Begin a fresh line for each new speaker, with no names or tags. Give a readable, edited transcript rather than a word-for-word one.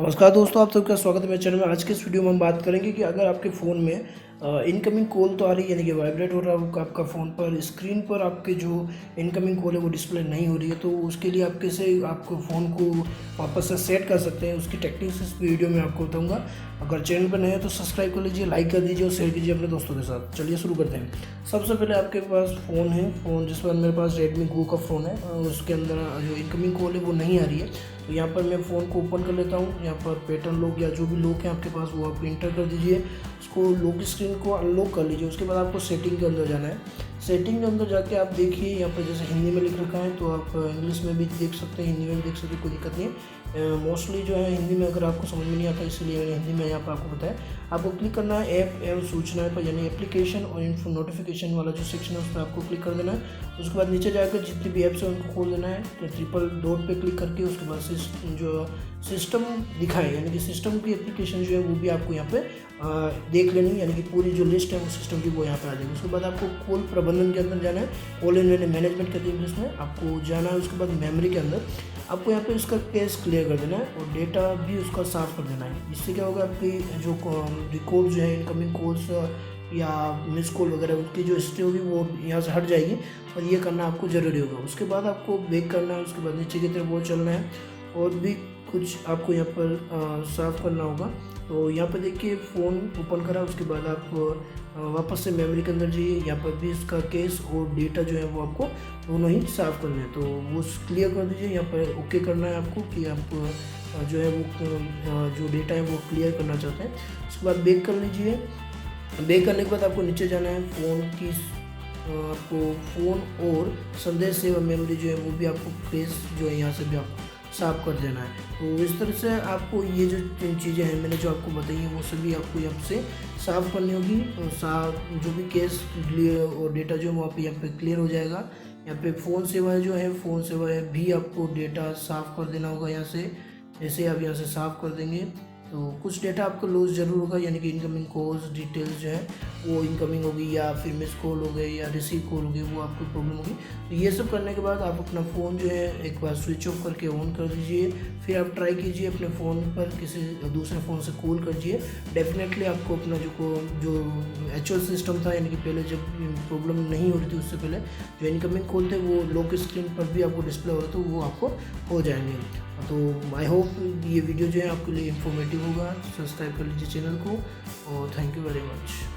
नमस्कार दोस्तों, आप सबका स्वागत है मेरे चैनल में। आज के इस वीडियो में हम बात करेंगे कि अगर आपके फ़ोन में इनकमिंग कॉल तो आ रही है, यानी कि वाइब्रेट हो रहा है आपका फ़ोन पर, स्क्रीन पर आपके जो इनकमिंग कॉल है वो डिस्प्ले नहीं हो रही है, तो उसके लिए आप कैसे आपको फ़ोन को वापस से सेट कर सकते हैं, उसकी टेक्निक्स इस वीडियो में आपको बताऊँगा। अगर चैनल पर नए हैं तो सब्सक्राइब कर लीजिए, लाइक कर दीजिए और शेयर कीजिए अपने दोस्तों के साथ। चलिए शुरू करते हैं। सबसे पहले आपके पास फ़ोन है, जिस पर मेरे पास रेडमी गो का फ़ोन है, उसके अंदर जो इनकमिंग कॉल है वो नहीं आ रही है। तो यहाँ पर मैं फ़ोन को ओपन कर लेता हूँ। यहाँ पर पैटर्न लॉक या जो भी लॉक है आपके पास वो आप इंटर कर दीजिए। उसको लॉक स्क्रीन को अनलॉक कर लीजिए। उसके बाद आपको सेटिंग के अंदर जाना है। सेटिंग के अंदर जाके आप देखिए, यहाँ पर जैसे हिंदी में लिख रखा है तो आप इंग्लिश में भी देख सकते हैं, हिंदी में भी देख सकते हैं, कोई दिक्कत नहीं है। मोस्टली जो है हिंदी में अगर आपको समझ में नहीं आता, इसलिए मैंने हिंदी में यहाँ पर आपको बताया। आपको क्लिक करना है ऐप एवं सूचना पर, यानी एप्लीकेशन और इन्फो नोटिफिकेशन वाला जो सेक्शन है उस पर आपको क्लिक कर देना है। उसके बाद नीचे जाकर जितनी भी ऐप्स हैं उनको खोल देना है। तो ट्रिपल डॉट पे क्लिक करके उसके बाद जो सिस्टम दिखाए, यानी कि सिस्टम की एप्लीकेशन जो है वो भी आपको यहाँ पे देख लेनी, यानी कि पूरी जो लिस्ट है वो सिस्टम की वो यहाँ पे आ जाएगी। उसके बाद आपको कॉल प्रबंधन के अंदर जाना है, कॉल इन मैनेजमेंट कहते हैं इंग्लिश में, आपको जाना है। उसके बाद मेमोरी के अंदर आपको यहाँ पे उसका केस क्लियर कर देना है और डेटा भी उसका साफ़ कर देना है। इससे क्या होगा, आपकी जो रिकॉर्ड जो है इनकमिंग कॉल्स या मिस कॉल वगैरह उनकी जो हिस्ट्री होगी वो यहाँ से हट जाएगी, और ये करना आपको ज़रूरी होगा। उसके बाद आपको बैक करना है। उसके बाद नीचे की तरफ वो चलना है और भी कुछ आपको यहाँ पर साफ़ करना होगा। तो यहाँ पर देखिए फ़ोन ओपन करा, उसके बाद आप वापस से मेमोरी के अंदर जाइए। यहाँ पर भी इसका केस और डेटा जो है वो आपको दोनों ही साफ़ करने हैं, तो वो क्लियर कर दीजिए। यहाँ पर ओके करना है आपको कि आप जो है वो जो डेटा है वो क्लियर करना चाहते हैं। उसके बाद बैक कर लीजिए। बैक करने के बाद आपको नीचे जाना है। फ़ोन की आपको फ़ोन और संदेश सेवा मेमोरी जो है वो भी आपको केस जो है यहाँ से भी आपको साफ़ कर देना है। तो इस तरह से आपको ये जो चीज़ें हैं मैंने जो आपको बताई हैं वो सभी आपको यहाँ से साफ़ करनी होगी। तो जो भी केस और डेटा जो है वो आप यहाँ पे क्लियर हो जाएगा। यहाँ पे फ़ोन सेवा जो है, फ़ोन सेवा है भी आपको डेटा साफ़ कर देना होगा यहाँ से। जैसे आप यहाँ से साफ़ कर देंगे तो कुछ डेटा आपको लॉस ज़रूर होगा, यानी कि इनकमिंग कॉल्स डिटेल्स जो है वो इनकमिंग होगी, या फिर मिस कॉल हो गए या रिसीव कॉल हो गई, वो आपको प्रॉब्लम होगी। तो ये सब करने के बाद आप अपना फ़ोन जो है एक बार स्विच ऑफ करके ऑन कर दीजिए। फिर आप ट्राई कीजिए अपने फ़ोन पर किसी दूसरे फ़ोन से कॉल कीजिए। डेफिनेटली आपको अपना जो एक्चुअल सिस्टम था, यानी कि पहले जब प्रॉब्लम नहीं हो रही थी उससे पहले जो इनकमिंग कॉल थे वो लॉक स्क्रीन पर भी आपको डिस्प्ले हो रहा था, वो आपको हो जाएंगे। तो आई होप ये वीडियो जो है आपके लिए इन्फॉर्मेटिव होगा। सब्सक्राइब कर लीजिए चैनल को और थैंक यू वेरी मच।